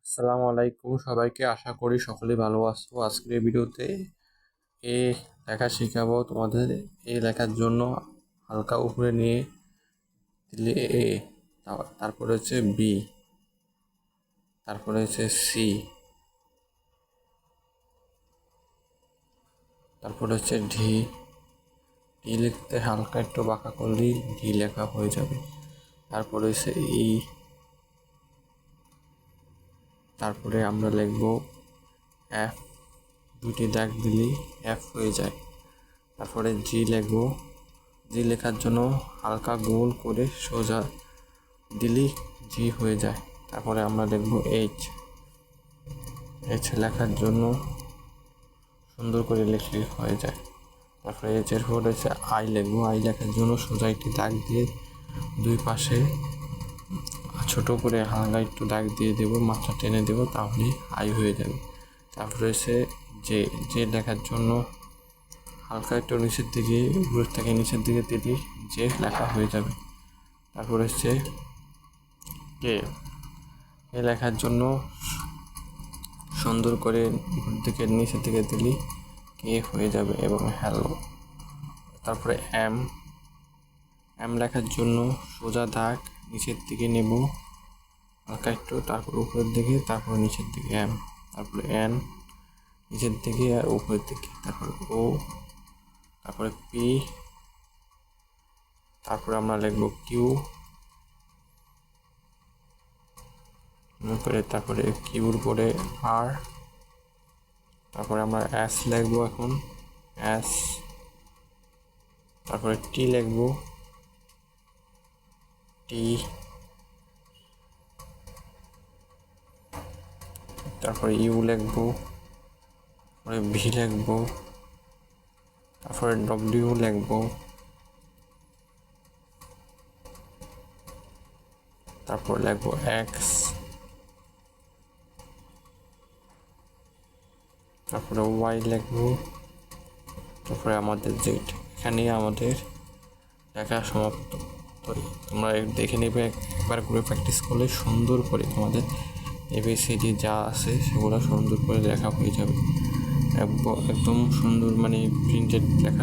আসসালামু আলাইকুম সবাইকে, আশা করি সকলেই ভালো আছো। আজকের এই ভিডিওতে এ লেখা শেখাবো তোমাদের। এ লেখার জন্য হালকা উপরে নিয়ে দিলে এ, তারপরে হচ্ছে বি, তারপরে হচ্ছে সি, তারপরে হচ্ছে ডি। ডি লিখতে হালকা একটু বাঁকা করলেই ডি লেখা হয়ে যাবে। তারপরে হচ্ছে ই, তারপরে আমরা লিখবো এফ, দুটি দাগ দিলেই এফ হয়ে যায়। তারপরে জি লিখবো। জি লেখার জন্য হালকা গোল করে সোজা দিলেই জি হয়ে যায়। তারপরে আমরা লিখবো এইচ। এইচ লেখার জন্য সুন্দর করে লিখলে হয়ে যায়। তারপরে এইচের পর হচ্ছে আই লিখবো। আই লেখার জন্য সোজা একটি দাগ দিয়ে দুই পাশে ছোট করে হালকা একটু দাগ দিয়ে দেবো, মাথা টেনে দেবো, তাহলে আই হয়ে যাবে। তারপরে হচ্ছে যে, যে লেখার জন্য হালকা একটু নিচের দিকে, উপরের থেকে নিচের দিকে দিলেই যে লেখা হয়ে যাবে। তারপরে হচ্ছে কে। এ লেখার জন্য সুন্দর করে উপর দিকে নিচের দিকে দিলেই কে হয়ে যাবে এবং হ্যালো। তারপরে এম। এম লেখার জন্য সোজা দাগ নিচের দিকে নেব হালকা একটু, তারপর উপরের দিকে, তারপর নিচের দিকে এম। তারপরে এন, নিচের দিকে আর উপরের দিকে। তারপরে ও, তারপরে পি, তারপরে আমরা লিখবো কিউ, তারপরে কিউর পরে আর, তারপরে আমরা এস লিখবো এখন, এস। তারপরে টি লিখবো, টি। তারপরে ইউ লিখবো, তারপরে ভি লিখবো, তারপরে ডব্লিউ লিখবো, তারপর লিখবো এক্স, তারপরে ওয়াই লিখবো, তারপরে আমাদের জেড। এখানেই আমাদের লেখা সমাপ্ত। তো তোমরা দেখে নেবে, একবার করে প্র্যাকটিস করলে সুন্দর করে তোমাদের এবিসিডি যা আছে সেগুলো সুন্দর করে লেখা হয়ে যাবে। একদম সুন্দর, মানে প্রিন্টেড লেখা।